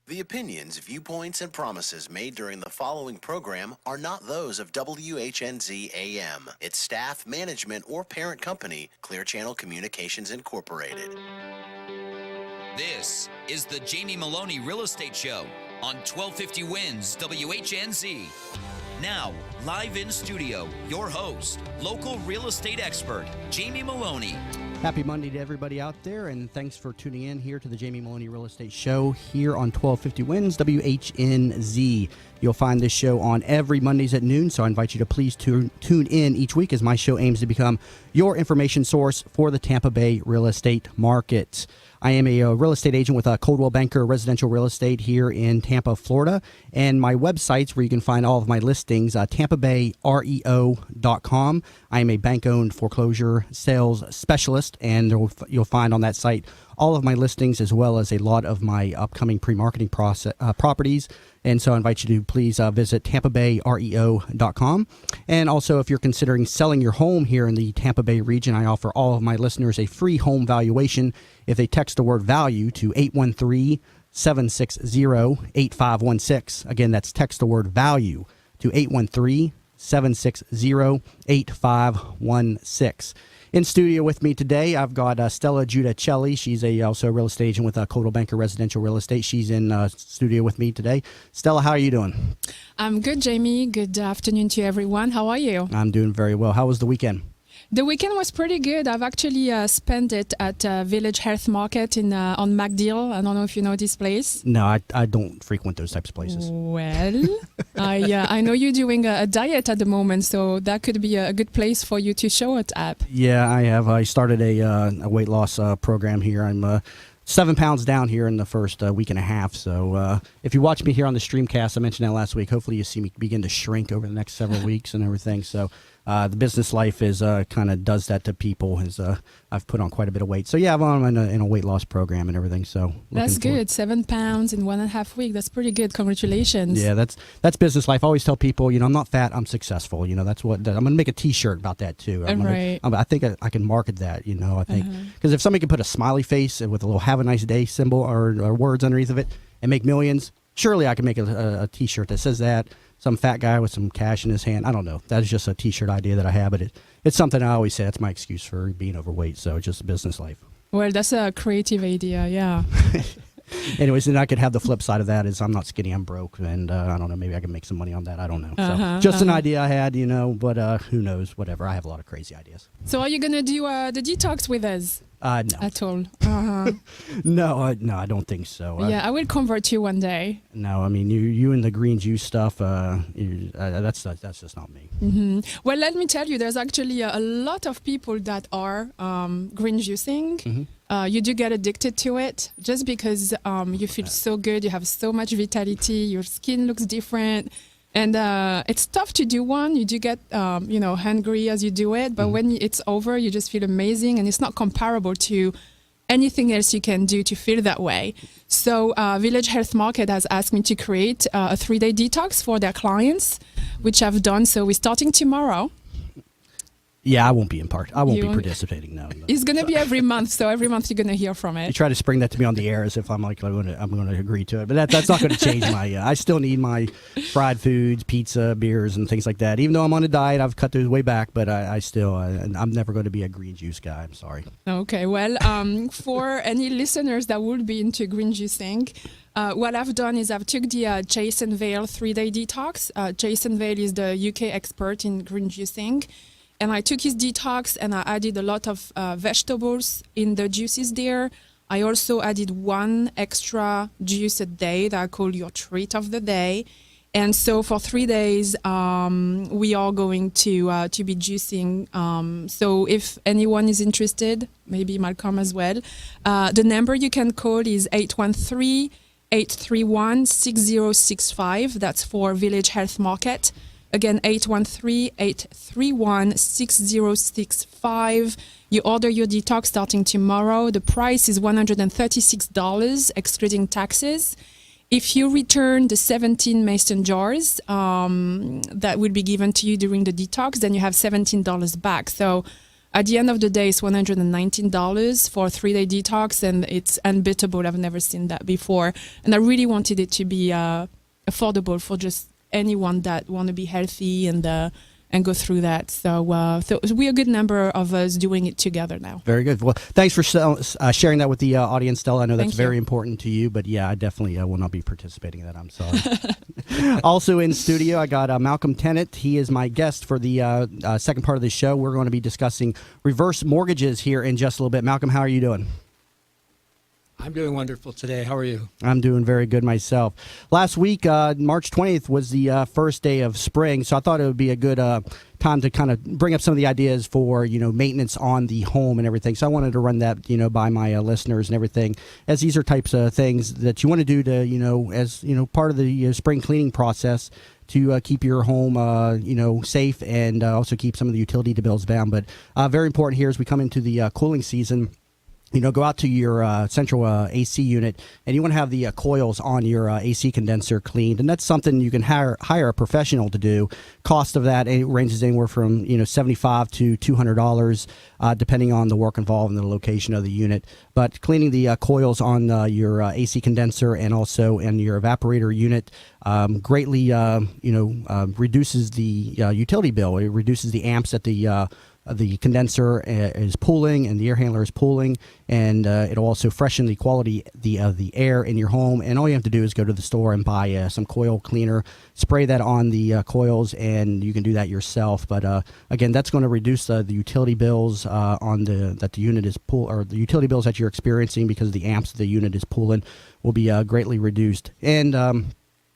The opinions, viewpoints, and promises made during the following program are not those of WHNZ AM, its staff, management, or parent company, Clear Channel Communications Incorporated. This is the Jamie Meloni Real Estate Show on 1250 Wins WHNZ. Now, live in studio, your host, local real estate expert, Jamie Meloni. Happy Monday to everybody out there, and thanks for tuning in here to the Jamie Meloni Real Estate Show here on 1250 Wins WHNZ. You'll find this show on every Mondays at noon, so I invite you to please tune in each week as my show aims to become your information source for the Tampa Bay real estate market. I am a real estate agent with Coldwell Banker Residential Real Estate here in Tampa, Florida, and my websites where you can find all of my listings, tampabayreo.com. I am a bank-owned foreclosure sales specialist, and you'll find on that site all of my listings as well as a lot of my upcoming pre-marketing properties. And so I invite you to please visit tampabayreo.com. And also, if you're considering selling your home here in the Tampa Bay region, I offer all of my listeners a free home valuation if they text the word value to 813-760-8516. Again, that's text the word value to 813-760-8516. In studio with me today, I've got Stella Giudicelli. She's also a real estate agent with Coldwell Banker Residential Real Estate. She's in studio with me today. Stella, how are you doing? I'm good, Jamie. Good afternoon to everyone. How are you? I'm doing very well. How was the weekend? The weekend was pretty good. I've actually spent it at Village Health Market on MacDill. I don't know if you know this place. No, I don't frequent those types of places. Well, I know you're doing a diet at the moment, so that could be a good place for you to show it up. Yeah, I have. I started a weight loss program here. I'm 7 pounds down here in the first week and a half. So if you watch me here on the Streamcast, I mentioned that last week, hopefully you see me begin to shrink over the next several weeks and everything. So the business life is kind of does that to people. I've put on quite a bit of weight. So yeah, I'm in a weight loss program and everything. So that's good. 7 pounds in 1.5 weeks. That's pretty good. Congratulations. Yeah, that's business life. I always tell people, I'm not fat. I'm successful. That's what I'm going to make a T-shirt about that too. Right. I think I can market that. I think because if somebody can put a smiley face with a little "Have a nice day" symbol or words underneath of it and make millions, surely I can make a T-shirt that says that. Some fat guy with some cash in his hand. I don't know. That's just a T-shirt idea that I have, but it's something I always say. That's my excuse for being overweight. So it's just business life. Well, that's a creative idea, yeah. Anyways, and I could have the flip side of that is I'm not skinny, I'm broke, and I don't know. Maybe I can make some money on that. I don't know. So just an idea I had, but who knows? Whatever. I have a lot of crazy ideas. So are you gonna do the detox with us? No. At all? No, I don't think so. Yeah, I will convert you one day. No, I mean you and the green juice stuff. That's just not me. Mm-hmm. Well, let me tell you, there's actually a lot of people that are green juicing. Mm-hmm. You do get addicted to it just because you feel so good. You have so much vitality. Your skin looks different. And it's tough to do one. You do get, hungry as you do it. But when it's over, you just feel amazing. And it's not comparable to anything else you can do to feel that way. So Village Health Market has asked me to create a 3-day detox for their clients, which I've done. So we're starting tomorrow. Yeah, I won't be in part. I won't be participating. No. It's going to be every month, so every month you're going to hear from it. You try to spring that to me on the air as if I'm going to agree to it, but that's not going to change my. I still need my fried foods, pizza, beers, and things like that. Even though I'm on a diet, I've cut those way back, but I'm never going to be a green juice guy. I'm sorry. Okay, well, for any listeners that would be into green juicing. What I've done is I've took the Jason Vale 3-day detox. Jason Vale is the UK expert in green juicing. And I took his detox and I added a lot of vegetables in the juices there. I also added 1 extra juice a day that I call your treat of the day. And so for 3 days, we are going to be juicing. So if anyone is interested, maybe Malcolm as well, the number you can call is 813-831-6065. That's for Village Health Market. Again, 813-831-6065. You order your detox starting tomorrow. The price is $136, excluding taxes. If you return the 17 mason jars that will be given to you during the detox, then you have $17 back. So at the end of the day, it's $119 for a 3-day detox, and it's unbeatable. I've never seen that before. And I really wanted it to be affordable for just anyone that want to be healthy and go through that. So we're a good number of us doing it together now. Very good. Well, thanks for sharing that with the audience, Stella. I know that's Thank you. very important to you, but yeah, I definitely will not be participating in that. I'm sorry. Also in studio, I got Malcolm Tennant. He is my guest for the second part of the show. We're going to be discussing reverse mortgages here in just a little bit. Malcolm, how are you doing? I'm doing wonderful today. How are you? I'm doing very good myself. Last week, March 20th, was the first day of spring, so I thought it would be a good time to kind of bring up some of the ideas for, maintenance on the home and everything. So I wanted to run that, by my listeners and everything, as these are types of things that you want to do to, as, part of the spring cleaning process to keep your home, safe and also keep some of the utility bills down. But very important here as we come into the cooling season. Go out to your central AC unit, and you want to have the coils on your AC condenser cleaned, and that's something you can hire a professional to do. Cost of that ranges anywhere from $75 to $200, depending on the work involved and the location of the unit. But cleaning the coils on your AC condenser and also in your evaporator unit greatly reduces the utility bill. It reduces the amps that the condenser is pulling and the air handler is pulling, and it'll also freshen the quality of the air in your home. And all you have to do is go to the store and buy some coil cleaner, spray that on the coils, and you can do that yourself. But again, that's going to reduce the utility bills that the unit is or the utility bills that you're experiencing because the amps the unit is pulling will be greatly reduced. And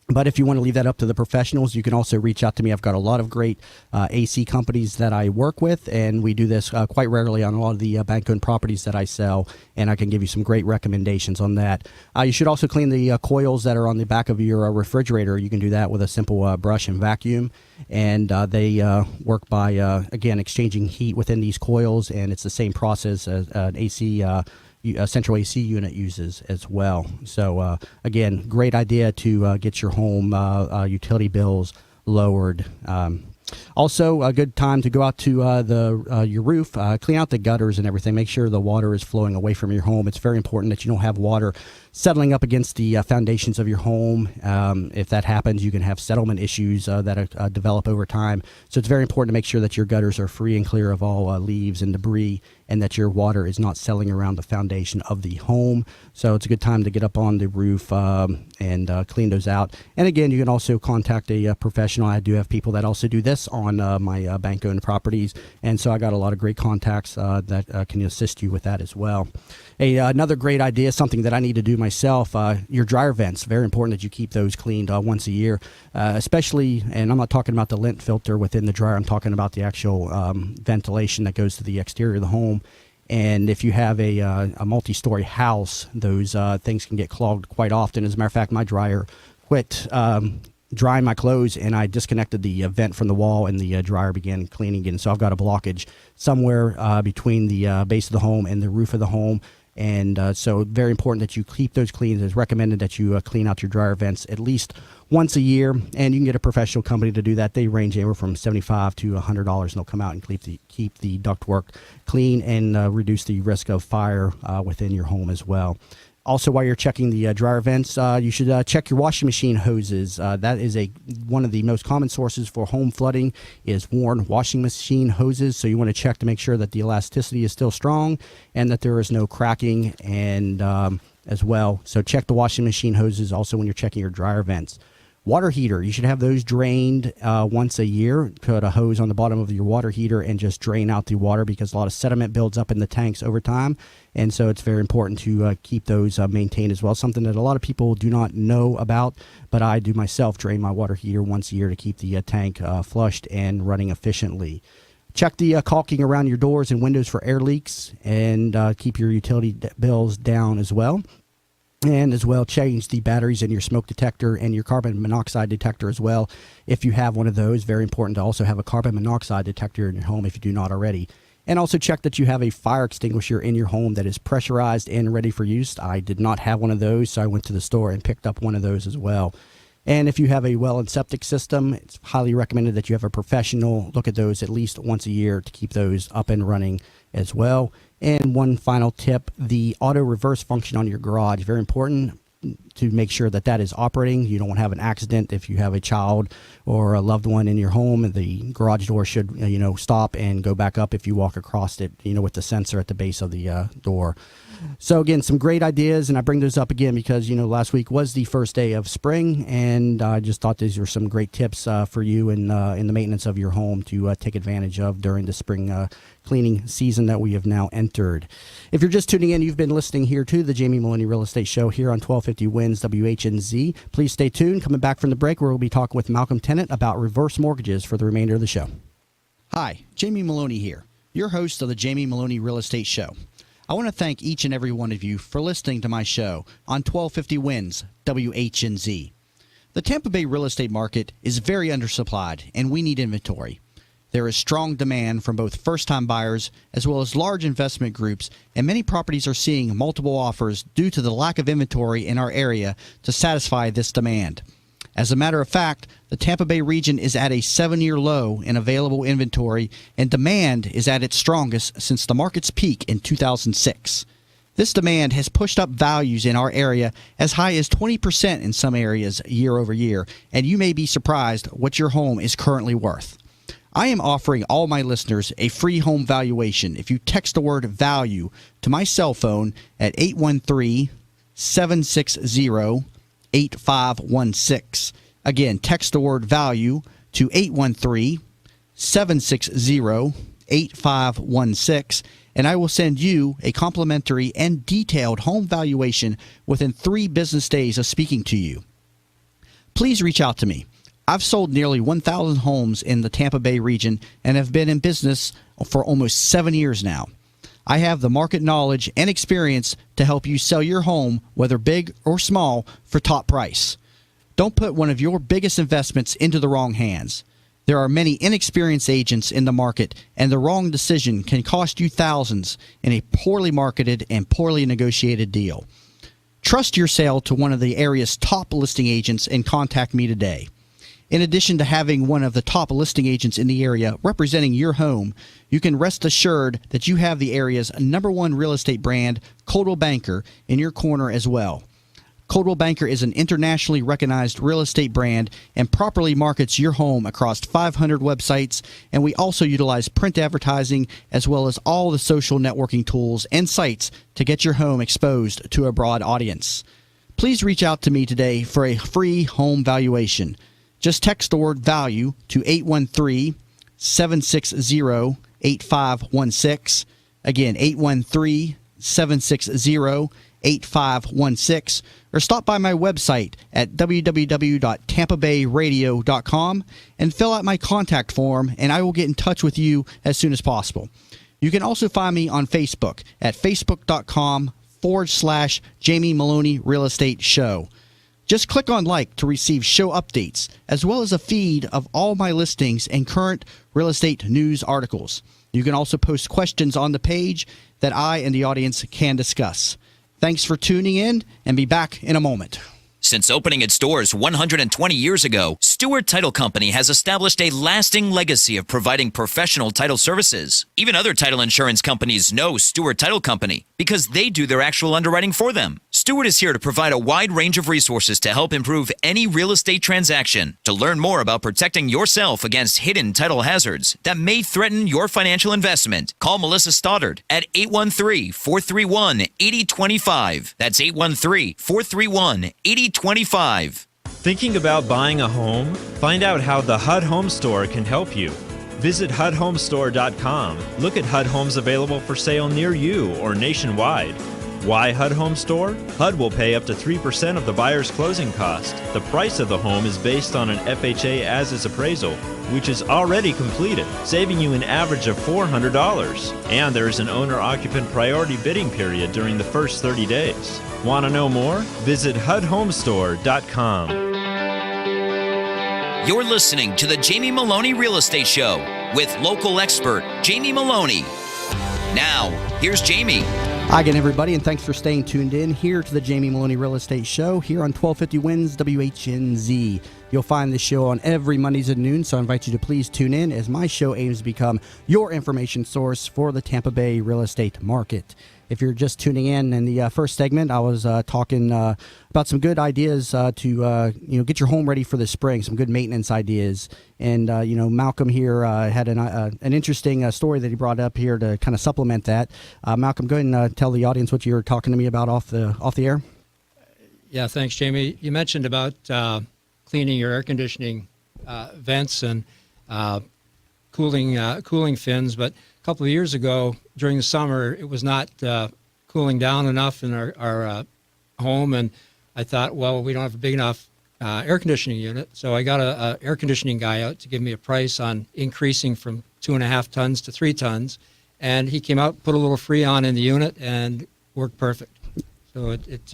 but if you want to leave that up to the professionals, you can also reach out to me. I've got a lot of great AC companies that I work with, and we do this quite regularly on a lot of the bank-owned properties that I sell, and I can give you some great recommendations on that. You should also clean the coils that are on the back of your refrigerator. You can do that with a simple brush and vacuum, and they work by, again, exchanging heat within these coils, and it's the same process as an AC a central AC unit uses as well. So again, great idea to get your home utility bills lowered. Also, a good time to go out to your roof, clean out the gutters and everything. Make sure the water is flowing away from your home. It's very important that you don't have water settling up against the foundations of your home. If that happens, you can have settlement issues that develop over time. So it's very important to make sure that your gutters are free and clear of all leaves and debris, and that your water is not settling around the foundation of the home. So it's a good time to get up on the roof and clean those out. And again, you can also contact a professional. I do have people that also do this on my bank-owned properties, and so I got a lot of great contacts that can assist you with that as well. Another great idea, something that I need to do myself, your dryer vents. Very important that you keep those cleaned once a year, especially, and I'm not talking about the lint filter within the dryer, I'm talking about the actual ventilation that goes to the exterior of the home. And if you have a multi-story house, those things can get clogged quite often. As a matter of fact, my dryer quit drying my clothes, and I disconnected the vent from the wall, and the dryer began cleaning again. So I've got a blockage somewhere between the base of the home and the roof of the home. And so very important that you keep those clean. It's recommended that you clean out your dryer vents at least once a year, and you can get a professional company to do that. They range anywhere from $75 to $100, and they'll come out and keep the ductwork clean and reduce the risk of fire within your home as well. Also, while you're checking the dryer vents, you should check your washing machine hoses. That is one of the most common sources for home flooding is worn washing machine hoses. So you want to check to make sure that the elasticity is still strong and that there is no cracking and as well. So check the washing machine hoses also when you're checking your dryer vents. Water heater, you should have those drained once a year. Put a hose on the bottom of your water heater and just drain out the water because a lot of sediment builds up in the tanks over time. And so it's very important to keep those maintained as well. Something that a lot of people do not know about, but I do myself drain my water heater once a year to keep the tank flushed and running efficiently. Check the caulking around your doors and windows for air leaks, and keep your utility bills down as well. And as well, change the batteries in your smoke detector and your carbon monoxide detector as well. If you have one of those, very important to also have a carbon monoxide detector in your home if you do not already. And also check that you have a fire extinguisher in your home that is pressurized and ready for use. I did not have one of those, so I went to the store and picked up one of those as well. And if you have a well and septic system, it's highly recommended that you have a professional look at those at least once a year to keep those up and running as well. And one final tip, the auto reverse function on your garage, very important to make sure that that is operating. You don't want to have an accident if you have a child or a loved one in your home. The garage door should, stop and go back up if you walk across it, with the sensor at the base of the door. So again, some great ideas, and I bring those up again because, last week was the first day of spring, and I just thought these were some great tips for you in the maintenance of your home to take advantage of during the spring cleaning season that we have now entered. If you're just tuning in, you've been listening here to the Jamie Maloney Real Estate Show here on 1250 Wins WHNZ. Please stay tuned. Coming back from the break, where we'll be talking with Malcolm Tennant about reverse mortgages for the remainder of the show. Hi, Jamie Maloney here, your host of the Jamie Maloney Real Estate Show. I want to thank each and every one of you for listening to my show on 1250 Wins WHNZ. The Tampa Bay real estate market is very undersupplied, and we need inventory. There is strong demand from both first-time buyers as well as large investment groups, and many properties are seeing multiple offers due to the lack of inventory in our area to satisfy this demand. As a matter of fact, the Tampa Bay region is at a 7-year low in available inventory, and demand is at its strongest since the market's peak in 2006. This demand has pushed up values in our area as high as 20% in some areas year over year, and you may be surprised what your home is currently worth. I am offering all my listeners a free home valuation if you text the word value to my cell phone at 813-760-8516. Again, text the word value to 813-760-8516, and I will send you a complimentary and detailed home valuation within 3 business days of speaking to you. Please reach out to me. I've sold nearly 1,000 homes in the Tampa Bay region and have been in business for almost 7 years now. I have the market knowledge and experience to help you sell your home, whether big or small, for top price. Don't put one of your biggest investments into the wrong hands. There are many inexperienced agents in the market, and the wrong decision can cost you thousands in a poorly marketed and poorly negotiated deal. Trust your sale to one of the area's top listing agents and contact me today. In addition to having one of the top listing agents in the area representing your home, you can rest assured that you have the area's #1 real estate brand, Coldwell Banker, in your corner as well. Coldwell Banker is an internationally recognized real estate brand and properly markets your home across 500 websites, and we also utilize print advertising as well as all the social networking tools and sites to get your home exposed to a broad audience. Please reach out to me today for a free home valuation. Just text the word value to 813-760-8516. Again, 813-760-8516. Or stop by my website at www.tampabayradio.com and fill out my contact form, and I will get in touch with you as soon as possible. You can also find me on Facebook at facebook.com/Jamie Maloney Real Estate Show. Just click on like to receive show updates, as well as a feed of all my listings and current real estate news articles. You can also post questions on the page that I and the audience can discuss. Thanks for tuning in, and be back in a moment. Since opening its doors 120 years ago, Stewart Title Company has established a lasting legacy of providing professional title services. Even other title insurance companies know Stewart Title Company because they do their actual underwriting for them. Stewart is here to provide a wide range of resources to help improve any real estate transaction. To learn more about protecting yourself against hidden title hazards that may threaten your financial investment, call Melissa Stoddard at 813-431-8025. That's 813-431-8025. Thinking about buying a home? Find out how the HUD Home Store can help you. Visit HUDHomestore.com. Look at HUD homes available for sale near you or nationwide. Why HUD Home Store? HUD will pay up to 3% of the buyer's closing cost. The price of the home is based on an FHA as-is appraisal, which is already completed, saving you an average of $400. And there is an owner-occupant priority bidding period during the first 30 days. Want to know more? Visit HUDHomestore.com. You're listening to the Jamie Maloney Real Estate Show with local expert Jamie Maloney. Now, here's Jamie. Hi again, everybody, and thanks for staying tuned in here to the Jamie Maloney Real Estate Show here on 1250 Wins WHNZ. You'll find this show on every Mondays at noon, so I invite you to please tune in as my show aims to become your information source for the Tampa Bay real estate market. If you're just tuning in the first segment, I was talking about some good ideas to get your home ready for the spring, some good maintenance ideas. And, Malcolm here had an interesting story that he brought up here to kind of supplement that. Malcolm, go ahead and tell the audience what you were talking to me about off the air. Yeah, thanks, Jamie. You mentioned about cleaning your air conditioning vents and cooling fins, but a couple of years ago during the summer, it was not cooling down enough in our home, and I thought, well, we don't have a big enough air conditioning unit, so I got a air conditioning guy out to give me a price on increasing from 2.5 tons to 3 tons, and he came out, put a little Freon in the unit, and worked perfect. So it's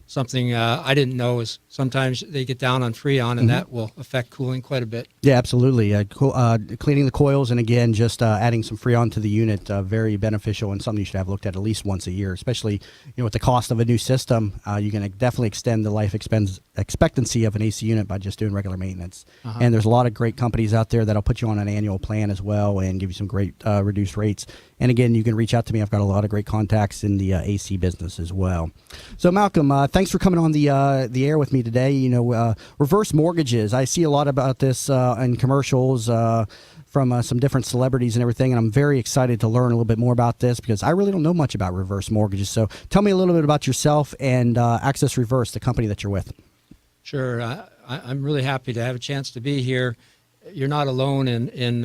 something I didn't know is sometimes they get down on Freon, and that will affect cooling quite a bit. Yeah, absolutely. Cleaning the coils and, again, just adding some Freon to the unit, very beneficial and something you should have looked at least once a year, especially with the cost of a new system. You can definitely extend the life expectancy of an AC unit by just doing regular maintenance. And there's a lot of great companies out there that'll put you on an annual plan as well and give you some great reduced rates. And, again, you can reach out to me. I've got a lot of great contacts in the AC business as well. So, Malcolm, thanks for coming on the air with me today. Reverse mortgages. I see a lot about this in commercials from some different celebrities and everything, and I'm very excited to learn a little bit more about this because I really don't know much about reverse mortgages. So tell me a little bit about yourself and Access Reverse, the company that you're with. Sure. I'm really happy to have a chance to be here. You're not alone in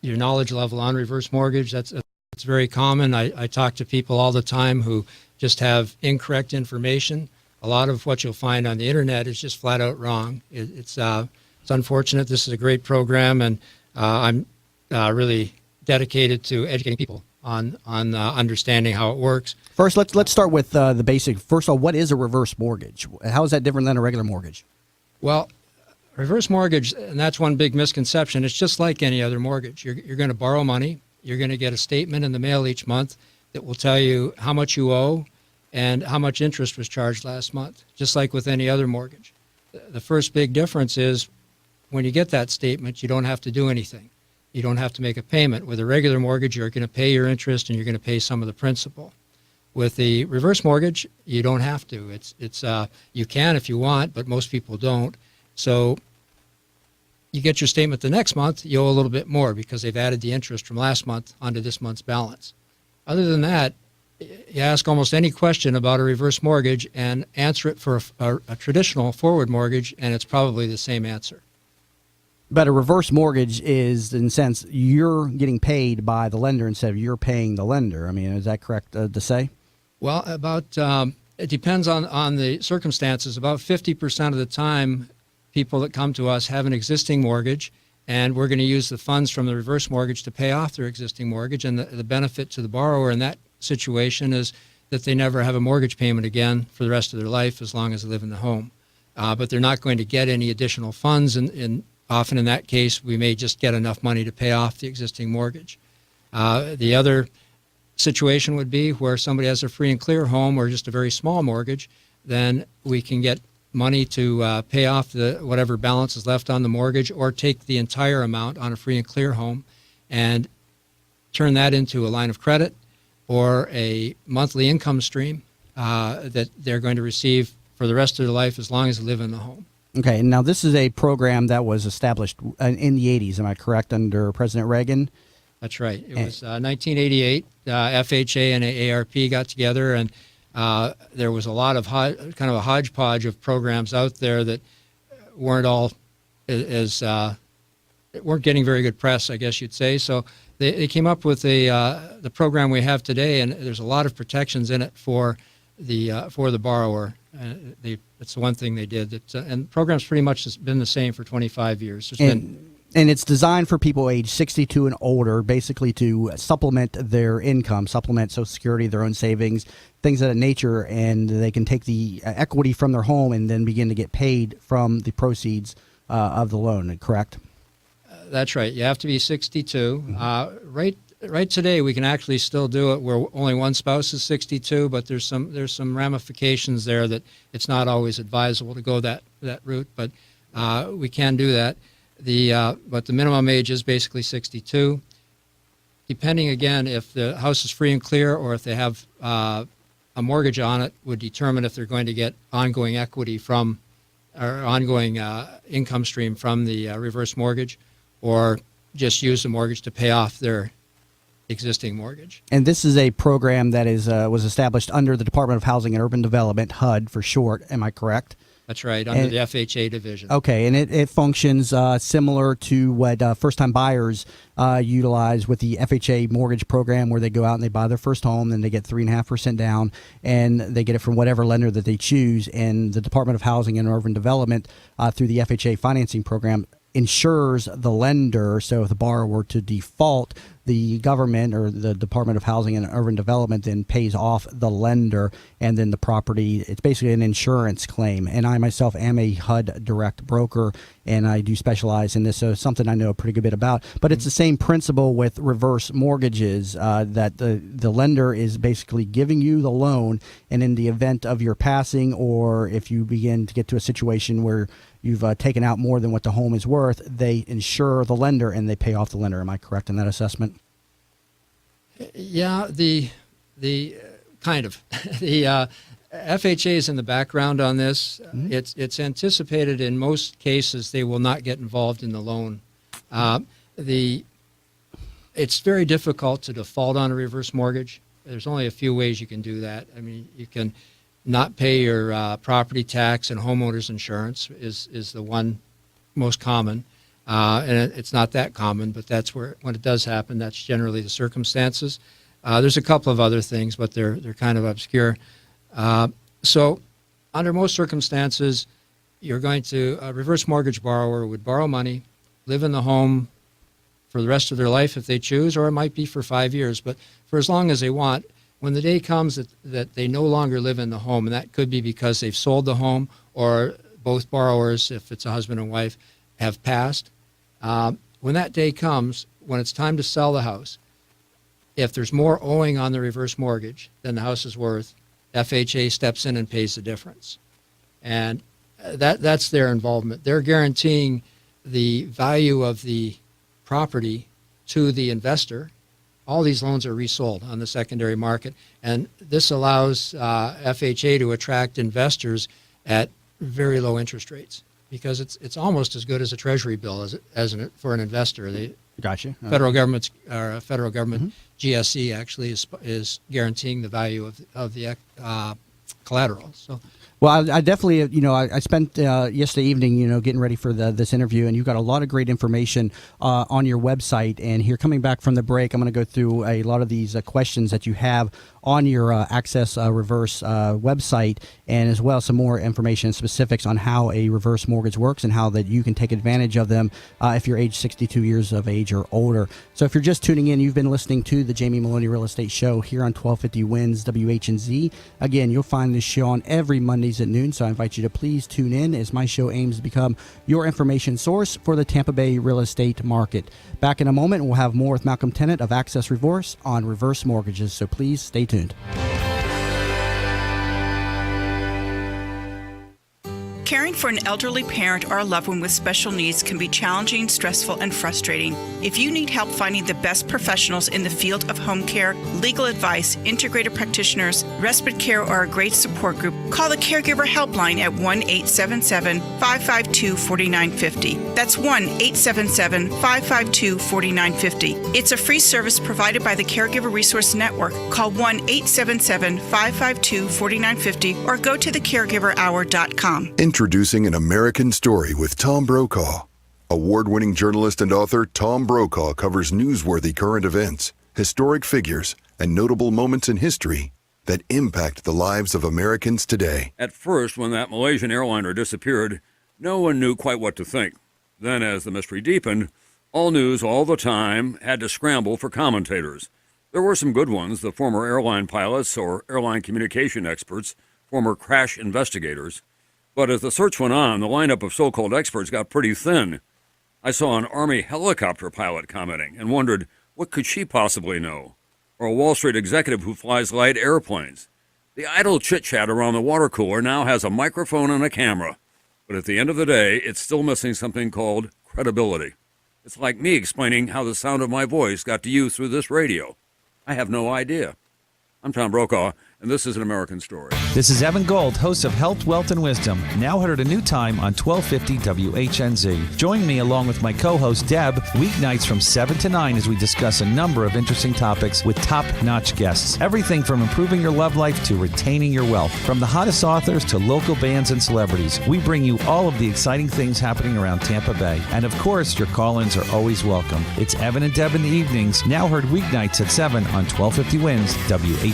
your knowledge level on reverse mortgage. It's very common. I talk to people all the time who just have incorrect information. A lot of what you'll find on the internet is just flat out wrong. It's unfortunate. This is a great program, and I'm really dedicated to educating people on understanding how it works. First, let's start with the basic. First of all, what is a reverse mortgage? How is that different than a regular mortgage? Well, reverse mortgage, and that's one big misconception. It's just like any other mortgage. You're going to borrow money. You're going to get a statement in the mail each month that will tell you how much you owe and how much interest was charged last month, just like with any other mortgage. The first big difference is when you get that statement, you don't have to do anything. You don't have to make a payment. With a regular mortgage, you're going to pay your interest and you're going to pay some of the principal. With the reverse mortgage, you don't have to. It's you can if you want, but most people don't. So you get your statement the next month, you owe a little bit more because they've added the interest from last month onto this month's balance. Other than that, you ask almost any question about a reverse mortgage and answer it for a traditional forward mortgage, and it's probably the same answer. But a reverse mortgage is, in a sense, you're getting paid by the lender instead of you're paying the lender. I mean, is that correct to say? Well, it depends on the circumstances. About 50% of the time, people that come to us have an existing mortgage, and we're going to use the funds from the reverse mortgage to pay off their existing mortgage. And the benefit to the borrower in that situation is that they never have a mortgage payment again for the rest of their life as long as they live in the home. But they're not going to get any additional funds, and often in that case, we may just get enough money to pay off the existing mortgage. The other situation would be where somebody has a free and clear home or just a very small mortgage, then we can get money to pay off whatever balance is left on the mortgage, or take the entire amount on a free and clear home and turn that into a line of credit or a monthly income stream that they're going to receive for the rest of their life as long as they live in the home. Okay, and now this is a program that was established in the 80s, am I correct, under President Reagan? That's right. It was 1988. FHA and AARP got together, and there was a lot of kind of a hodgepodge of programs out there that weren't all weren't getting very good press, I guess you'd say. So they came up with the program we have today, and there's a lot of protections in it for the borrower. That's the one thing they did. And the program's pretty much has been the same for 25 years. And it's designed for people age 62 and older, basically to supplement their income, supplement Social Security, their own savings, things of that nature, and they can take the equity from their home and then begin to get paid from the proceeds of the loan, correct? That's right. You have to be 62. Right right today we can actually still do it where only one spouse is 62, but there's some ramifications there that it's not always advisable to go that route, but we can do that. But the minimum age is basically 62. Depending, again, if the house is free and clear or if they have a mortgage on it, would determine if they're going to get ongoing equity from or ongoing income stream from the reverse mortgage, or just use the mortgage to pay off their existing mortgage. And this is a program that was established under the Department of Housing and Urban Development, HUD for short. Am I correct? That's right, under the FHA division. Okay, and it functions similar to what first-time buyers utilize with the FHA mortgage program, where they go out and they buy their first home, and they get 3.5% down, and they get it from whatever lender that they choose. And the Department of Housing and Urban Development, through the FHA financing program, insures the lender. So if the borrower were to default, the government or the Department of Housing and Urban Development then pays off the lender, and then the property, it's basically an insurance claim. And I myself am a HUD direct broker, and I do specialize in this, so it's something I know a pretty good bit about. But it's the same principle with reverse mortgages, that the lender is basically giving you the loan, and in the event of your passing, or if you begin to get to a situation where you've taken out more than what the home is worth, they insure the lender and they pay off the lender. Am I correct in that assessment? Yeah, the kind of the FHA is in the background on this. Mm-hmm. It's anticipated in most cases they will not get involved in the loan. It's very difficult to default on a reverse mortgage. There's only a few ways you can do that. I mean, you can not pay your property tax, and homeowners insurance is the one most common. And it's not that common, but that's where, when it does happen, that's generally the circumstances. There's a couple of other things, but they're kind of obscure. So under most circumstances, you're going to, a reverse mortgage borrower would borrow money, live in the home for the rest of their life if they choose, or it might be for 5 years, but for as long as they want. When the day comes that they no longer live in the home, and that could be because they've sold the home, or both borrowers, if it's a husband and wife, have passed. When that day comes, when it's time to sell the house, if there's more owing on the reverse mortgage than the house is worth, FHA steps in and pays the difference. And that's their involvement. They're guaranteeing the value of the property to the investor. All these loans are resold on the secondary market, and this allows FHA to attract investors at very low interest rates, because it's almost as good as a treasury bill for an investor. Gotcha. Federal government Mm-hmm. GSE actually is guaranteeing the value of the collateral. So. Well, I definitely, I spent yesterday evening, getting ready for this interview, and you've got a lot of great information on your website. And here, coming back from the break, I'm going to go through a lot of these questions that you have on your Access Reverse website, and as well some more information and specifics on how a reverse mortgage works and how that you can take advantage of them if you're age 62 years of age or older. So if you're just tuning in, you've been listening to the Jamie Maloney Real Estate Show here on 1250 Wins WHNZ. Again, you'll find this show on every Mondays at noon, so I invite you to please tune in, as my show aims to become your information source for the Tampa Bay real estate market. Back in a moment, we'll have more with Malcolm Tennant of Access Reverse on reverse mortgages, so please stay tuned. Caring for an elderly parent or a loved one with special needs can be challenging, stressful, and frustrating. If you need help finding the best professionals in the field of home care, legal advice, integrated practitioners, respite care, or a great support group, call the Caregiver Helpline at 1-877-552-4950. That's 1-877-552-4950. It's a free service provided by the Caregiver Resource Network. Call 1-877-552-4950 or go to thecaregiverhour.com. Introducing An American Story with Tom Brokaw. Award-winning journalist and author Tom Brokaw covers newsworthy current events, historic figures, and notable moments in history that impact the lives of Americans today. At first, when that Malaysian airliner disappeared, no one knew quite what to think. Then, as the mystery deepened, all news all the time had to scramble for commentators. There were some good ones, the former airline pilots or airline communication experts, former crash investigators. But as the search went on, the lineup of so-called experts got pretty thin. I saw an Army helicopter pilot commenting and wondered What could she possibly know? Or a Wall Street executive who flies light airplanes. The idle chit-chat around the water cooler now has a microphone and a camera. But at the end of the day, it's still missing something called credibility. It's like me explaining how the sound of my voice got to you through this radio. I have no idea. I'm Tom Brokaw, and this is An American Story. This is Evan Gold, host of Health, Wealth, and Wisdom, now heard at a new time on 1250 WHNZ. Join me along with my co-host Deb, weeknights from 7 to 9 as we discuss a number of interesting topics with top-notch guests. Everything from improving your love life to retaining your wealth. From the hottest authors to local bands and celebrities, we bring you all of the exciting things happening around Tampa Bay. And of course, your call-ins are always welcome. It's Evan and Deb in the evenings, now heard weeknights at 7 on 1250 Wins WHNZ.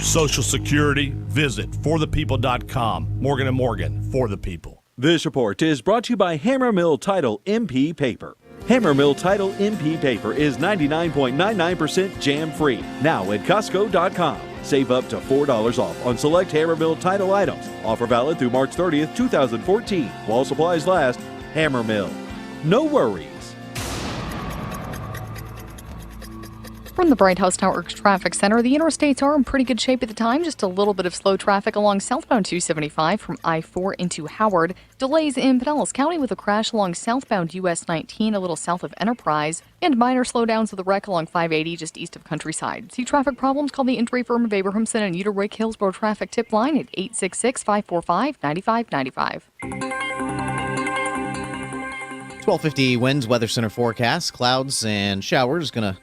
Social Security, visit forthepeople.com. Morgan & Morgan, for the people. This report is brought to you by Hammer Mill Title MP Paper. Hammer Mill Title MP Paper is 99.99% jam-free. Now at Costco.com. Save up to $4 off on select Hammer Mill Title items. Offer valid through March 30th, 2014. While supplies last, Hammer Mill. No worries. From the Bright House Network Traffic Center, the interstates are in pretty good shape at the time. Just a little bit of slow traffic along southbound 275 from I-4 into Howard. Delays in Pinellas County with a crash along southbound US 19 a little south of Enterprise. And minor slowdowns with a wreck along 580 just east of Countryside. See traffic problems? Call the injury firm of Abrahamson and Uterwick Hillsborough Traffic Tip Line at 866-545-9595. 1250 winds, weather center forecast. Clouds and showers going to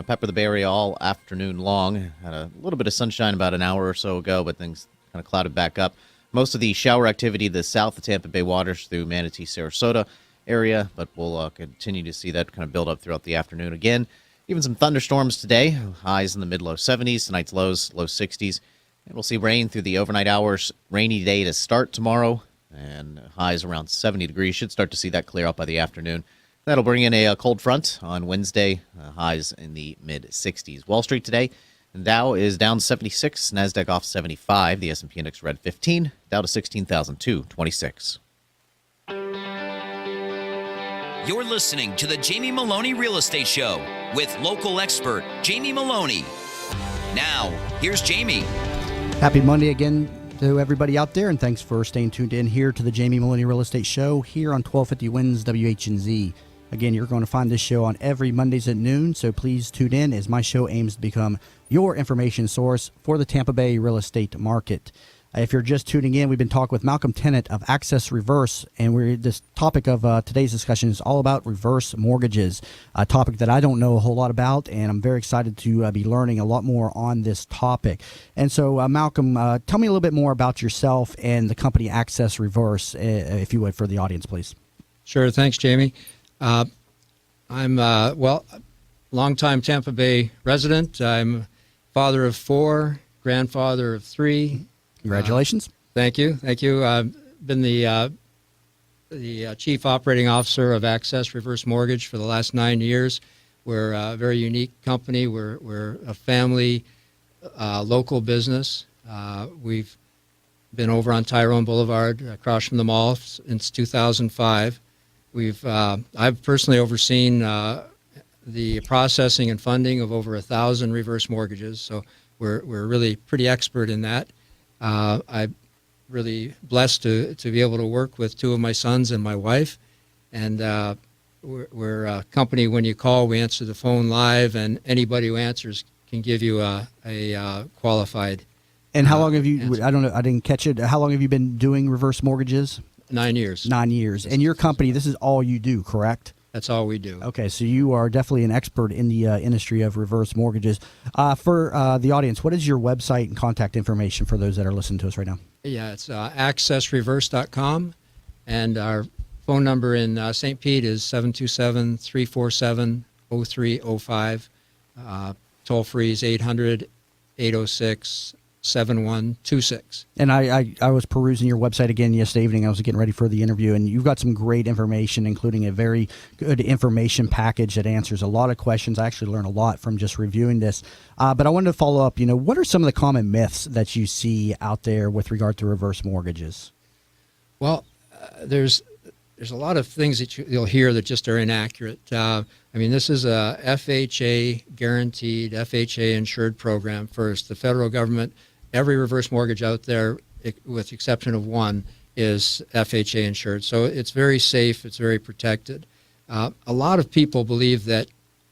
pepper the Bay Area all afternoon long. Had a little bit of sunshine about an hour or so ago, but things kind of clouded back up. Most of the shower activity the south of Tampa Bay waters through Manatee, Sarasota area, but we'll continue to see that kind of build up throughout the afternoon again. Even some thunderstorms today, highs in the mid-low 70s, tonight's lows, low 60s. And we'll see rain through the overnight hours. Rainy day to start tomorrow, and highs around 70 degrees. Should start to see that clear up by the afternoon. That'll bring in a cold front on Wednesday, highs in the mid-60s. Wall Street today, Dow is down 76, NASDAQ off 75, the S&P index red 15, Dow to 16,226. You're listening to the Jamie Maloney Real Estate Show with local expert Jamie Maloney. Now, here's Jamie. Happy Monday again to everybody out there, and thanks for staying tuned in here to the Jamie Maloney Real Estate Show here on 1250 Wins WHNZ. Again, you're going to find this show on every Mondays at noon, so please tune in as my show aims to become your information source for the Tampa Bay real estate market. If you're just tuning in, we've been talking with Malcolm Tennant of Access Reverse, and this topic of today's discussion is all about reverse mortgages, a topic that I don't know a whole lot about, and I'm very excited to be learning a lot more on this topic. And so, Malcolm, tell me a little bit more about yourself and the company Access Reverse, if you would, for the audience, please. Sure. Thanks, Jamie. I'm longtime Tampa Bay resident. I'm father of 4, grandfather of 3. Congratulations. Thank you. I've been the chief operating officer of Access Reverse Mortgage for the last 9 years. We're a very unique company. We're a family, local business. We've been over on Tyrone Boulevard, across from the mall, since 2005. I've personally overseen the processing and funding of over 1,000 reverse mortgages, so we're really pretty expert in that. I'm really blessed to be able to work with 2 of my sons and my wife, and we're a company. When you call, we answer the phone live, and anybody who answers can give you a qualified. And how long have you? Answer. I don't know. I didn't catch it. How long have you been doing reverse mortgages? 9 years. 9 years. And your company, this is all you do, correct? That's all we do. Okay, so you are definitely an expert in the industry of reverse mortgages. For the audience, what is your website and contact information for those that are listening to us right now? Yeah, it's accessreverse.com, and our phone number in St. Pete is 727-347-0305. Toll free is 800-806-7126. And I was perusing your website again yesterday evening. I was getting ready for the interview, and you've got some great information, including a very good information package that answers a lot of questions. I actually learned a lot from just reviewing this. But I wanted to follow up, what are some of the common myths that you see out there with regard to reverse mortgages? Well, there's there's a lot of things that you'll hear that just are inaccurate. I mean, this is a FHA guaranteed, FHA insured program first. The federal government, every reverse mortgage out there, with the exception of one, is FHA insured. So it's very safe, it's very protected. A lot of people believe that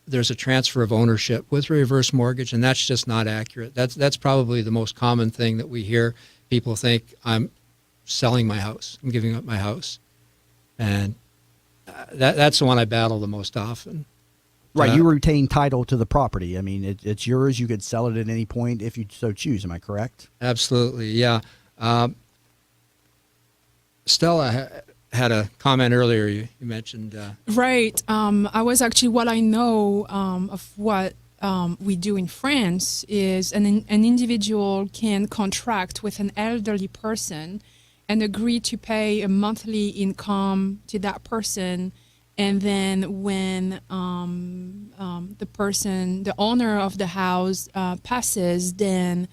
there's a transfer of ownership with a reverse mortgage, and that's just not accurate. That's probably the most common thing that we hear. People think, I'm selling my house, I'm giving up my house. And that's the one I battle the most often. Right, you retain title to the property. I mean, it's yours. You could sell it at any point if you so choose. Am I correct? Absolutely, yeah. Stella had a comment earlier. You mentioned. Right. I was actually, what I know of what we do in France is an individual can contract with an elderly person and agree to pay a monthly income to that person. And then when the owner of the house passes, then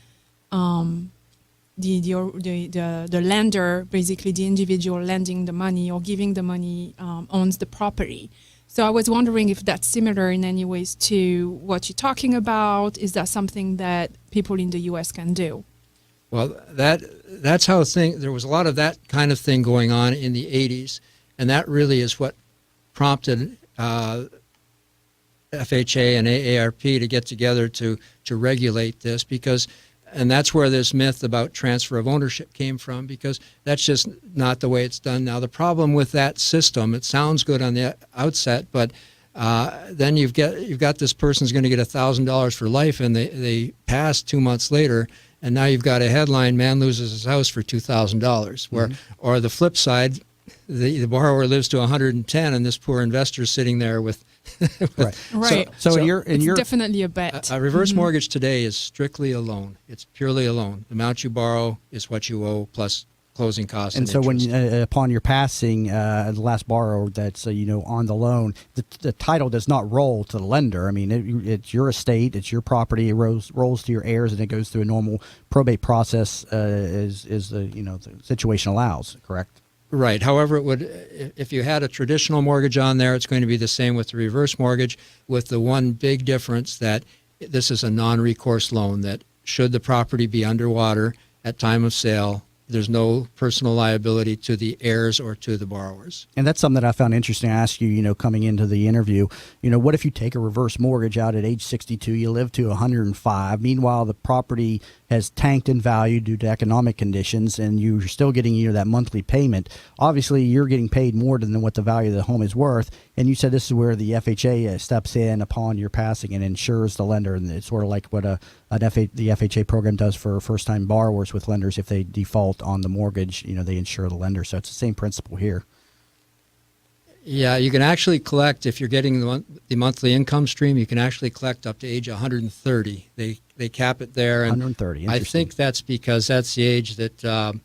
the lender, basically the individual lending the money or giving the money, owns the property. So I was wondering if that's similar in any ways to what you're talking about. Is that something that people in the U.S. can do? Well, that's how there was a lot of that kind of thing going on in the 80s, and that really is what prompted FHA and AARP to get together to regulate this, and that's where this myth about transfer of ownership came from, because that's just not the way it's done now. The problem with that system, it sounds good on the outset, but then you've got this person's going to get $1,000 for life, and they pass 2 months later, and now you've got a headline: man loses his house for $2,000. Where, or the flip side, the borrower lives to 110, and this poor investor is sitting there with. Right. So it's definitely a bet. A reverse mortgage today is strictly a loan. It's purely a loan. The amount you borrow is what you owe plus closing costs. And so interest. when upon your passing, the last borrower that's on the loan, the title does not roll to the lender. I mean, it's your estate, it's your property. It rolls to your heirs, and it goes through a normal probate process as the situation allows. Correct. Right. However, it would, if you had a traditional mortgage on there, it's going to be the same with the reverse mortgage, with the one big difference that this is a non-recourse loan, that should the property be underwater at time of sale, there's no personal liability to the heirs or to the borrowers. And that's something that I found interesting. I asked you, coming into the interview, what if you take a reverse mortgage out at age 62, you live to 105, meanwhile the property has tanked in value due to economic conditions, and you're still getting that monthly payment. Obviously, you're getting paid more than what the value of the home is worth, and you said this is where the FHA steps in upon your passing and insures the lender, and it's sort of like what the FHA program does for first-time borrowers with lenders. If they default on the mortgage, they insure the lender. So it's the same principle here. Yeah, you can actually collect, if you're getting the monthly income stream, you can actually collect up to age 130. They cap it there. And 130, I think that's because that's the age that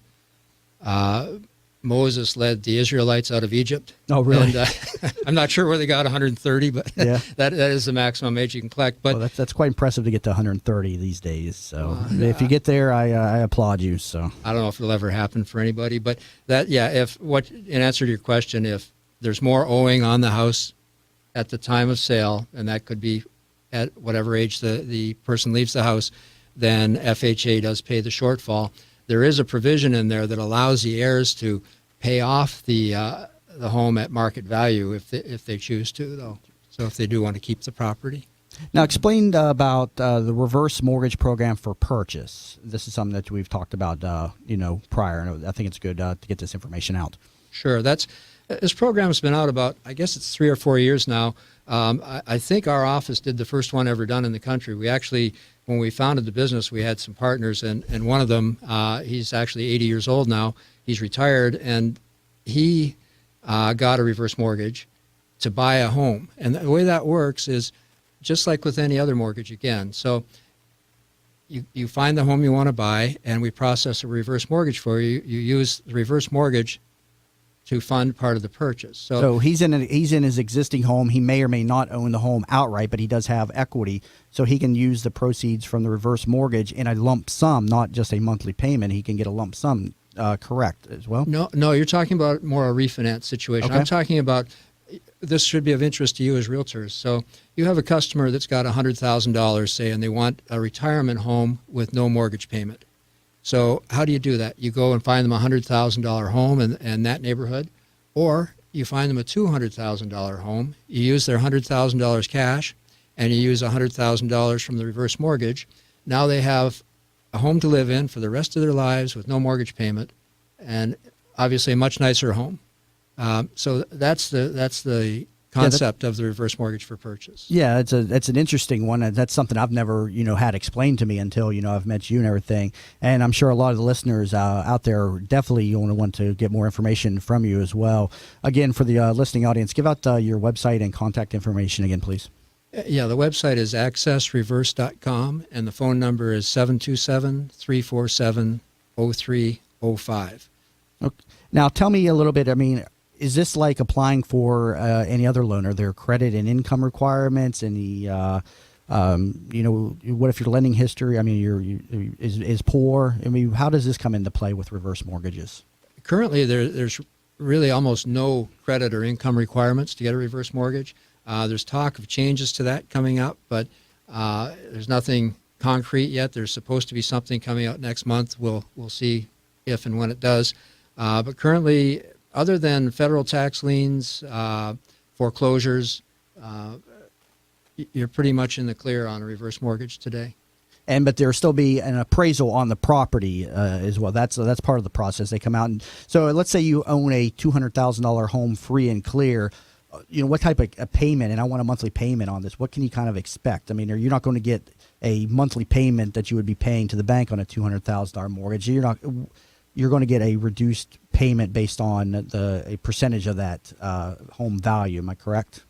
Moses led the Israelites out of Egypt. Oh, really? And, I'm not sure where they got 130, but yeah. that is the maximum age you can collect. But that's quite impressive to get to 130 these days. So if you get there, I applaud you. So I don't know if it'll ever happen for anybody, but in answer to your question, if there's more owing on the house at the time of sale, and that could be at whatever age the person leaves the house, then FHA does pay the shortfall. There is a provision in there that allows the heirs to pay off the home at market value if they choose to, though. So if they do want to keep the property. Now, explain about the reverse mortgage program for purchase. This is something that we've talked about, prior, and I think it's good to get this information out. Sure. This program's been out about, I guess it's 3 or 4 years now. I think our office did the first one ever done in the country. We actually, when we founded the business, we had some partners, and one of them, he's actually 80 years old now. He's retired, and he got a reverse mortgage to buy a home. And the way that works is just like with any other mortgage again. So you find the home you want to buy, and we process a reverse mortgage for you. You use the reverse mortgage to fund part of the purchase. So he's in his existing home. He may or may not own the home outright, but he does have equity, so he can use the proceeds from the reverse mortgage in a lump sum, not just a monthly payment. He can get a lump sum correct as well? No, you're talking about more a refinance situation. Okay. I'm talking about, this should be of interest to you as realtors. So you have a customer that's got $100,000, say, and they want a retirement home with no mortgage payment. So how do you do that? You go and find them a $100,000 home in that neighborhood, or you find them a $200,000 home. You use their $100,000 cash, and you use $100,000 from the reverse mortgage. Now they have a home to live in for the rest of their lives with no mortgage payment, and obviously a much nicer home. So that's the concept of the reverse mortgage for purchase. Yeah, it's an interesting one. That's something I've never had explained to me until I've met you and everything. And I'm sure a lot of the listeners out there definitely want to get more information from you as well. Again, for the listening audience, give out your website and contact information again, please. Yeah, the website is accessreverse.com, and the phone number is 727-347-0305. Okay. Now, tell me a little bit. I mean, is this like applying for any other loan? Are there credit and income requirements? Any, what if your lending history? I mean, is poor? I mean, how does this come into play with reverse mortgages? Currently, there's really almost no credit or income requirements to get a reverse mortgage. There's talk of changes to that coming up, but there's nothing concrete yet. There's supposed to be something coming out next month. We'll see if and when it does. But currently, other than federal tax liens, foreclosures, you're pretty much in the clear on a reverse mortgage today. But there'll still be an appraisal on the property as well. That's part of the process. They come out and so let's say you own a $200,000 home free and clear. What type of a payment, and I want a monthly payment on this, what can you kind of expect? I mean, you're not going to get a monthly payment that you would be paying to the bank on a $200,000 mortgage. You're going to get a reduced payment based on a percentage of that home value. Am I correct?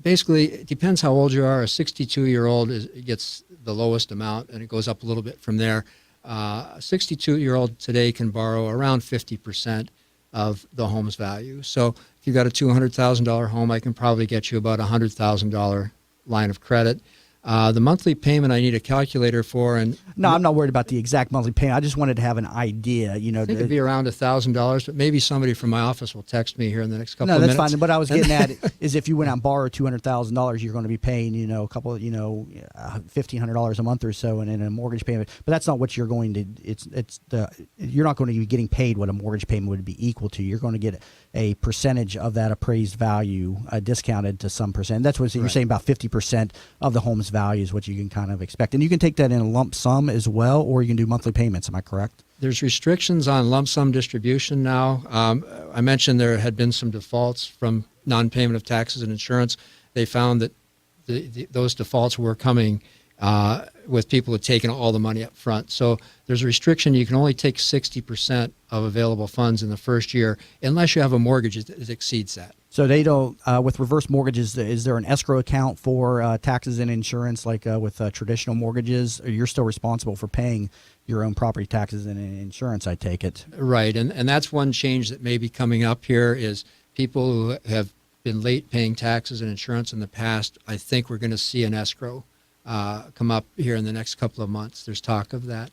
Basically, it depends how old you are. A 62-year-old gets the lowest amount, and it goes up a little bit from there. A 62-year-old today can borrow around 50% of the home's value. So if you've got a $200,000 home, I can probably get you about a $100,000 line of credit. The monthly payment I need a calculator for, and no, I'm not worried about the exact monthly payment. I just wanted to have an idea. I think it'd be around $1,000, but maybe somebody from my office will text me here in the next couple of minutes. No, that's fine. What I was getting at is if you went out and borrowed $200,000, you're going to be paying a couple, $1,500 a month or so, and in a mortgage payment. But that's not what you're going to. You're not going to be getting paid what a mortgage payment would be equal to. You're going to get a percentage of that appraised value discounted to some percent. That's what you're saying, about 50% of the home's value is what you can kind of expect. And you can take that in a lump sum as well, or you can do monthly payments. Am I correct? There's restrictions on lump sum distribution now. I mentioned there had been some defaults from non-payment of taxes and insurance. They found that those defaults were coming with people who had taken all the money up front. So there's a restriction. You can only take 60% of available funds in the first year unless you have a mortgage that exceeds that. So they don't, with reverse mortgages, is there an escrow account for taxes and insurance like with traditional mortgages? Or you're still responsible for paying your own property taxes and insurance, I take it? Right, and that's one change that may be coming up here is people who have been late paying taxes and insurance in the past. I think we're going to see an escrow come up here in the next couple of months. There's talk of that.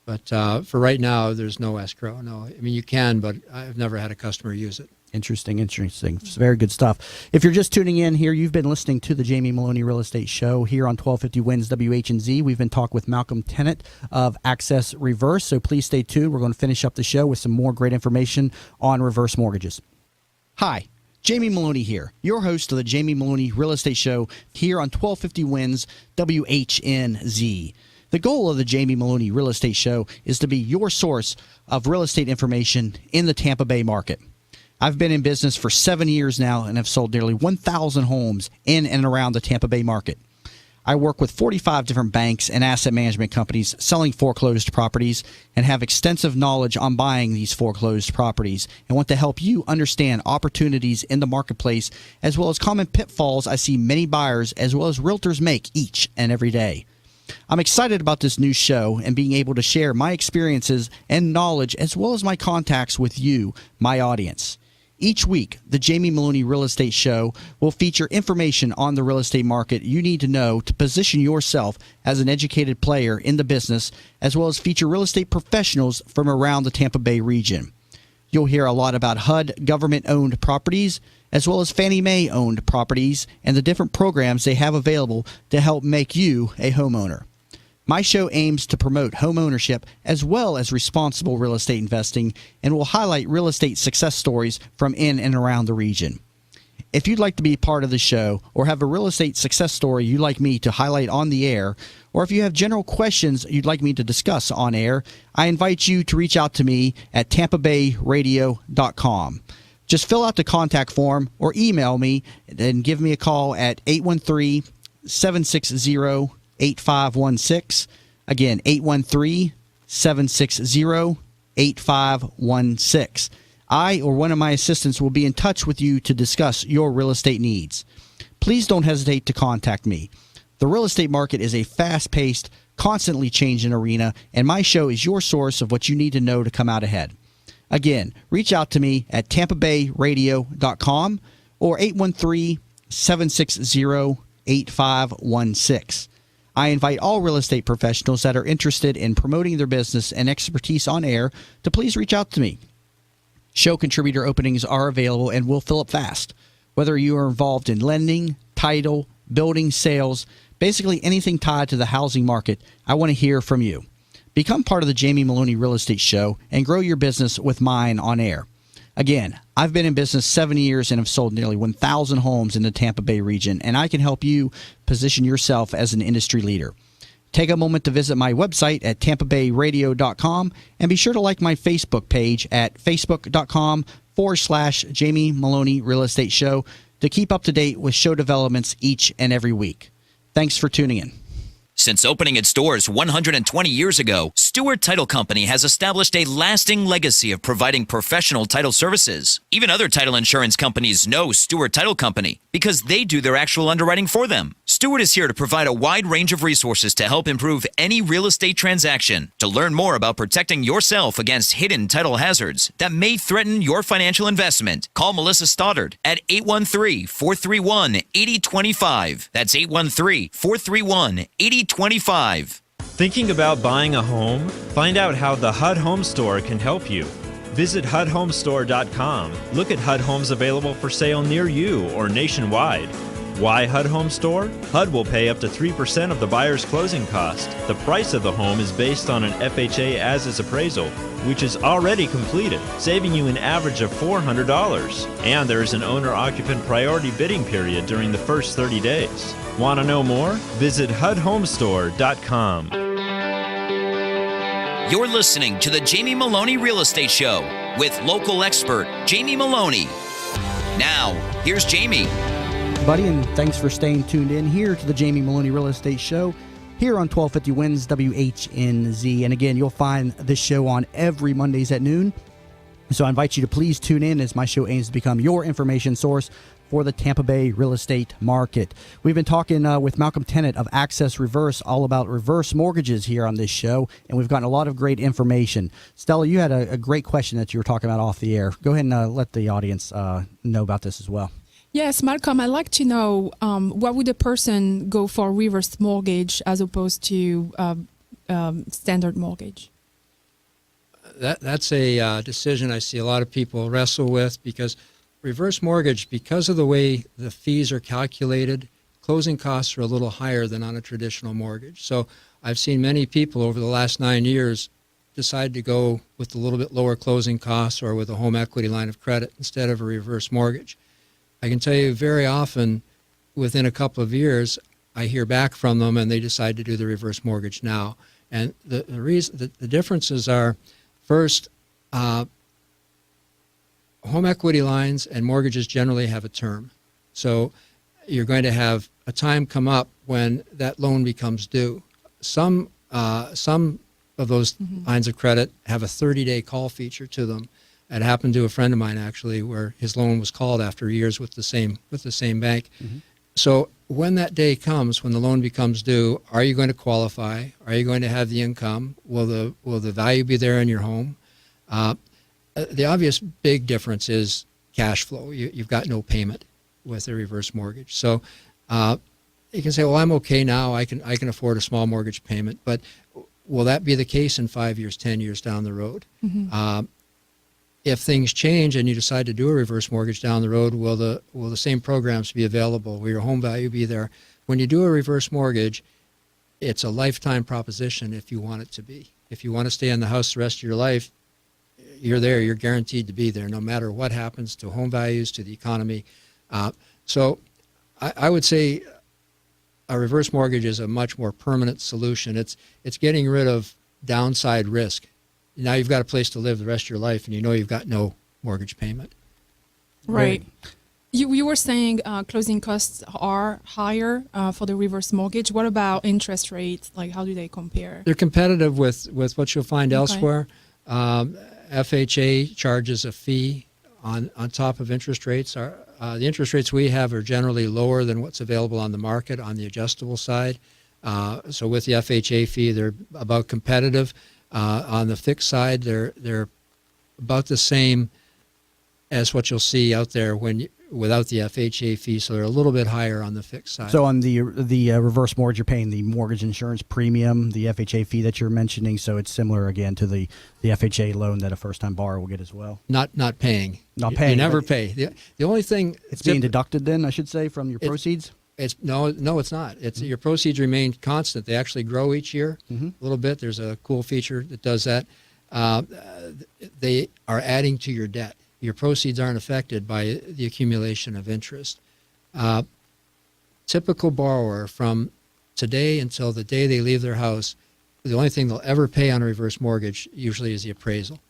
But for right now, there's no escrow. No, I mean, you can, but I've never had a customer use it. Interesting. It's very good stuff. If you're just tuning in here, you've been listening to the Jamie Maloney Real Estate Show here on 1250 Wins WHNZ. We've been talking with Malcolm Tennant of Access Reverse, so please stay tuned. We're going to finish up the show with some more great information on reverse mortgages. Hi, Jamie Maloney here, your host of the Jamie Maloney Real Estate Show here on 1250 Wins WHNZ. The goal of the Jamie Maloney Real Estate Show is to be your source of real estate information in the Tampa Bay market. I've been in business for 7 years now and have sold nearly 1,000 homes in and around the Tampa Bay market. I work with 45 different banks and asset management companies selling foreclosed properties and have extensive knowledge on buying these foreclosed properties and want to help you understand opportunities in the marketplace as well as common pitfalls I see many buyers as well as realtors make each and every day. I'm excited about this new show and being able to share my experiences and knowledge as well as my contacts with you, my audience. Each week, the Jamie Maloney Real Estate Show will feature information on the real estate market you need to know to position yourself as an educated player in the business, as well as feature real estate professionals from around the Tampa Bay region. You'll hear a lot about HUD government-owned properties, as well as Fannie Mae-owned properties and the different programs they have available to help make you a homeowner. My show aims to promote home ownership as well as responsible real estate investing, and will highlight real estate success stories from in and around the region. If you'd like to be part of the show or have a real estate success story you'd like me to highlight on the air, or if you have general questions you'd like me to discuss on air, I invite you to reach out to me at tampabayradio.com. Just fill out the contact form or email me and give me a call at 813-760-8516. Again, 813-760-8516. I or one of my assistants will be in touch with you to discuss your real estate needs. Please don't hesitate to contact me. The real estate market is a fast-paced, constantly changing arena, and my show is your source of what you need to know to come out ahead. Again, reach out to me at tampabayradio.com or 813-760-8516. I invite all real estate professionals that are interested in promoting their business and expertise on air to please reach out to me. Show contributor openings are available and will fill up fast. Whether you are involved in lending, title, building, sales, basically anything tied to the housing market, I want to hear from you. Become part of the Jamie Maloney Real Estate Show and grow your business with mine on air. Again, I've been in business 7 years and have sold nearly 1,000 homes in the Tampa Bay region, and I can help you position yourself as an industry leader. Take a moment to visit my website at tampabayradio.com and be sure to like my Facebook page at facebook.com/Jamie Maloney Real Estate Show to keep up to date with show developments each and every week. Thanks for tuning in. Since opening its doors 120 years ago, Stewart Title Company has established a lasting legacy of providing professional title services. Even other title insurance companies know Stewart Title Company because they do their actual underwriting for them. Stewart is here to provide a wide range of resources to help improve any real estate transaction. To learn more about protecting yourself against hidden title hazards that may threaten your financial investment, call Melissa Stoddard at 813-431-8025. That's 813-431-8025. Thinking about buying a home? Find out how the HUD Home Store can help you. Visit HUDHomestore.com. Look at HUD homes available for sale near you or nationwide. Why HUD Home Store? HUD will pay up to 3% of the buyer's closing cost. The price of the home is based on an FHA as-is appraisal, which is already completed, saving you an average of $400. And there is an owner-occupant priority bidding period during the first 30 days. Want to know more? Visit HUDHomestore.com. You're listening to the Jamie Maloney Real Estate Show with local expert Jamie Maloney. Now, here's Jamie. Buddy, and thanks for staying tuned in here to the Jamie Maloney Real Estate Show here on 1250 Wins WHNZ. And again, you'll find this show on every Mondays at noon. So I invite you to please tune in as my show aims to become your information source for the Tampa Bay real estate market. We've been talking with Malcolm Tennant of Access Reverse all about reverse mortgages here on this show, and we've gotten a lot of great information. Stella, you had a great question that you were talking about off the air. Go ahead and let the audience know about this as well. Yes, Malcolm, I'd like to know why would a person go for reverse mortgage as opposed to standard mortgage? That's a decision I see a lot of people wrestle with, because reverse mortgage, because of the way the fees are calculated, closing costs are a little higher than on a traditional mortgage. So I've seen many people over the last 9 years decide to go with a little bit lower closing costs or with a home equity line of credit instead of a reverse mortgage. I can tell you very often, within a couple of years, I hear back from them and they decide to do the reverse mortgage now. And the reason, the differences are, first, home equity lines and mortgages generally have a term. So you're going to have a time come up when that loan becomes due. Some of those lines of credit have a 30-day call feature to them. It happened to a friend of mine, actually, where his loan was called after years with the same bank. Mm-hmm. So when that day comes, when the loan becomes due, are you going to qualify? Are you going to have the income? Will the value be there in your home? The obvious big difference is cash flow. You've got no payment with a reverse mortgage. So you can say, well, I'm okay now. I can afford a small mortgage payment. But will that be the case in 5 years, 10 years down the road? If things change and you decide to do a reverse mortgage down the road, will the same programs be available? Will your home value be there? When you do a reverse mortgage, it's a lifetime proposition if you want it to be. If you want to stay in the house the rest of your life, you're there. You're guaranteed to be there no matter what happens to home values, to the economy. So I would say a reverse mortgage is a much more permanent solution. It's getting rid of downside risk. Now you've got a place to live the rest of your life, and you know you've got no mortgage payment. Right. You were saying closing costs are higher for the reverse mortgage. What about interest rates? Like, how do they compare? They're competitive with what you'll find elsewhere. FHA charges a fee on top of interest rates. The interest rates we have are generally lower than what's available on the market on the adjustable side. So with the FHA fee, they're about competitive. On the fixed side, they're about the same as what you'll see out there without the FHA fee, so they're a little bit higher on the fixed side. So on the reverse mortgage, you're paying the mortgage insurance premium, the FHA fee that you're mentioning, so it's similar again to the FHA loan that a first-time borrower will get as well. Not paying. Not paying. You never pay. The only thing it's being deducted then, I should say, from your proceeds. No, it's not. It's your proceeds remain constant. They actually grow each year a little bit. There's a cool feature that does that. They are adding to your debt. Your proceeds aren't affected by the accumulation of interest. Typical borrower from today until the day they leave their house, the only thing they'll ever pay on a reverse mortgage usually is the appraisal.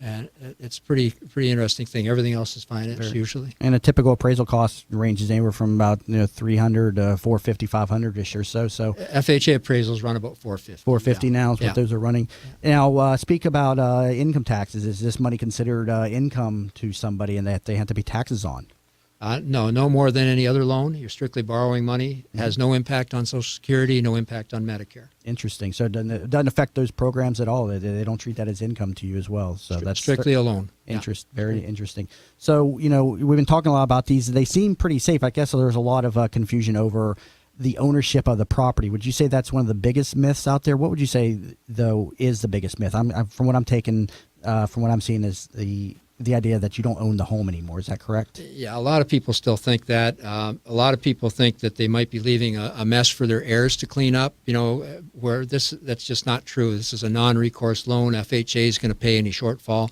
And it's pretty interesting thing. Everything else is financed usually. And a typical appraisal cost ranges anywhere from about $300 to $450, $500ish or so. So FHA appraisals run about $450. $450 now is what those are running. Now, speak about income taxes. Is this money considered income to somebody, and that they have to pay taxes on? No more than any other loan. You're strictly borrowing money. It has no impact on Social Security, no impact on Medicare. Interesting. So it doesn't affect those programs at all. They don't treat that as income to you as well. So that's strictly a loan. Very interesting. So, we've been talking a lot about these. They seem pretty safe. I guess there's a lot of confusion over the ownership of the property. Would you say that's one of the biggest myths out there? What would you say, though, is the biggest myth? From what I'm taking, from what I'm seeing, is the idea that you don't own the home anymore. Is that correct? Yeah, a lot of people still think that. A lot of people think that they might be leaving a mess for their heirs to clean up, where that's just not true. This is a non-recourse loan. FHA is going to pay any shortfall.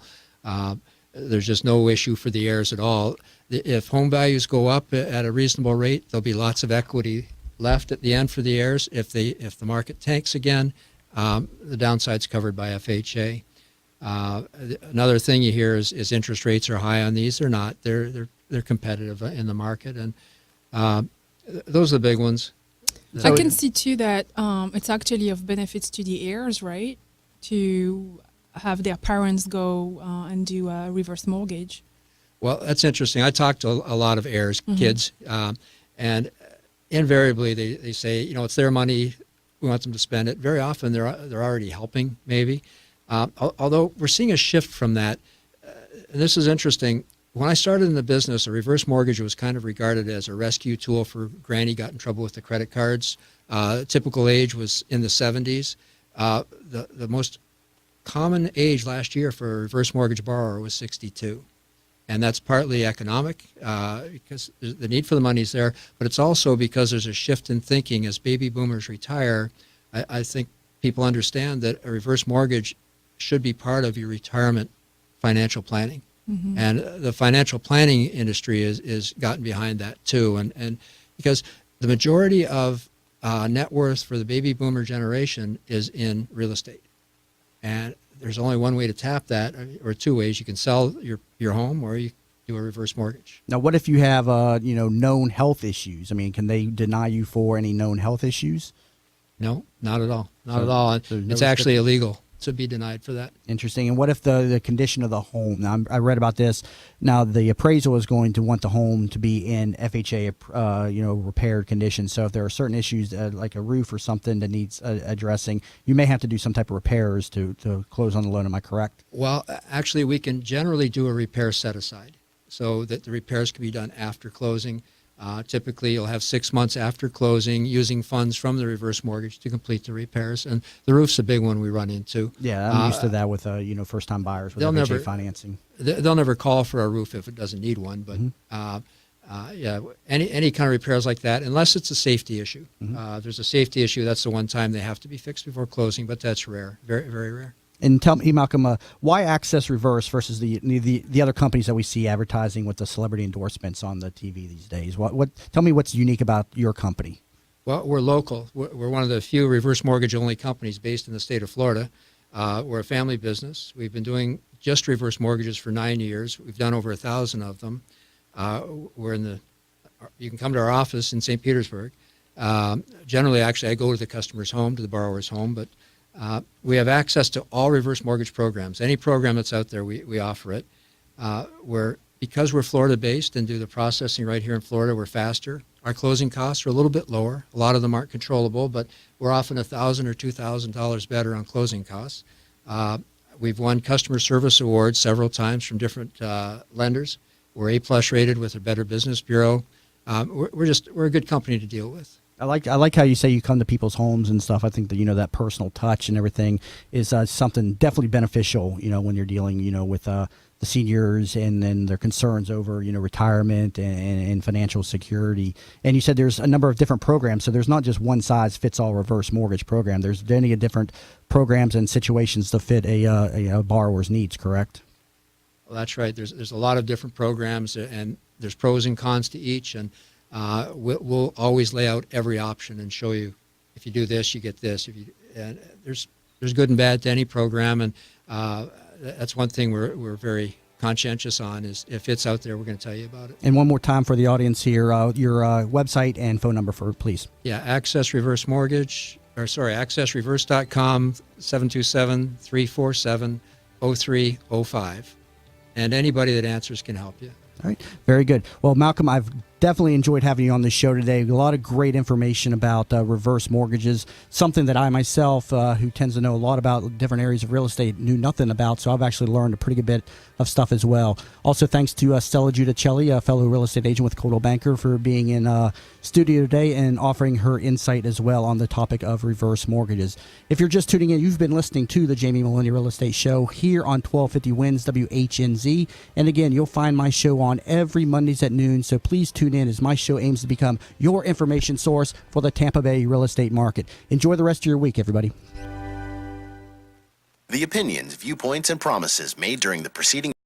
There's just no issue for the heirs at all. If home values go up at a reasonable rate, there'll be lots of equity left at the end for the heirs. If the market tanks again, the downside's covered by FHA. Another thing you hear is interest rates are high on these. They're not. They're competitive in the market, and those are the big ones. I can see too that it's actually of benefits to the heirs, right? To have their parents go and do a reverse mortgage. Well, that's interesting. I talk to a lot of heirs, kids, and invariably they say, it's their money. We want them to spend it. Very often they're already helping, maybe. Although we're seeing a shift from that. And this is interesting. When I started in the business, a reverse mortgage was kind of regarded as a rescue tool for granny got in trouble with the credit cards. Typical age was in the 70s. The most common age last year for a reverse mortgage borrower was 62. And that's partly economic because the need for the money is there, but it's also because there's a shift in thinking. As baby boomers retire, I think people understand that a reverse mortgage should be part of your retirement financial planning. And the financial planning industry is gotten behind that too. And because the majority of net worth for the baby boomer generation is in real estate. And there's only one way to tap that, or two ways. You can sell your home, or you do a reverse mortgage. Now, what if you have known health issues? I mean, can they deny you for any known health issues? No, not at all. Not at all. It's actually illegal to be denied for that. Interesting. And what if the condition of the home? Now, I read about this. Now, the appraisal is going to want the home to be in FHA, repaired condition. So if there are certain issues like a roof or something that needs addressing, you may have to do some type of repairs to close on the loan. Am I correct? Well, actually, we can generally do a repair set aside. so that the repairs can be done after closing. Typically, you'll have 6 months after closing using funds from the reverse mortgage to complete the repairs. And the roof's a big one we run into. Yeah, I'm used to that with first-time buyers with FHA financing. They'll never call for a roof if it doesn't need one. But any kind of repairs like that, unless it's a safety issue. There's a safety issue. That's the one time they have to be fixed before closing, but that's rare, very, very rare. And tell me, Malcolm, why Access Reverse versus the other companies that we see advertising with the celebrity endorsements on the TV these days? Tell me what's unique about your company. Well, we're local. We're one of the few reverse mortgage-only companies based in the state of Florida. We're a family business. We've been doing just reverse mortgages for 9 years. We've done over 1,000 of them. You can come to our office in St. Petersburg. Generally, actually, I go to the customer's home, to the borrower's home, but we have access to all reverse mortgage programs. Any program that's out there, we offer it. Because we're Florida-based and do the processing right here in Florida, we're faster. Our closing costs are a little bit lower. A lot of them aren't controllable, but we're often $1,000 or $2,000 better on closing costs. We've won customer service awards several times from different lenders. We're A+ rated with the Better Business Bureau. We're a good company to deal with. I like how you say you come to people's homes and stuff. I think that that personal touch and everything is something definitely beneficial. When you're dealing with the seniors and then their concerns over retirement and financial security. And you said there's a number of different programs, so there's not just one size fits all reverse mortgage program. There's many different programs and situations to fit a borrower's needs. Correct? Well, that's right. There's a lot of different programs, and there's pros and cons to each. And we'll always lay out every option and show you, if you do this, you get this. And there's good and bad to any program, and that's one thing we're very conscientious on, is if it's out there, we're going to tell you about it. And one more time for the audience here, your website and phone number please. Yeah, Access Reverse Mortgage, accessreverse.com, 727-347-0305. And anybody that answers can help you. All right. Very good. Well, Malcolm, I've definitely enjoyed having you on the show today. A lot of great information about reverse mortgages, something that I myself, who tends to know a lot about different areas of real estate, knew nothing about. So I've actually learned a pretty good bit of stuff as well. Also, thanks to Stella Giudicelli, a fellow real estate agent with Coldwell Banker, for being in studio today and offering her insight as well on the topic of reverse mortgages. If you're just tuning in, you've been listening to the Jamie Maloney Real Estate Show here on 1250 WINS WHNZ. And again, you'll find my show on every Mondays at noon. So please tune in, as my show aims to become your information source for the Tampa Bay real estate market. Enjoy the rest of your week, everybody. The opinions, viewpoints, and promises made during the preceding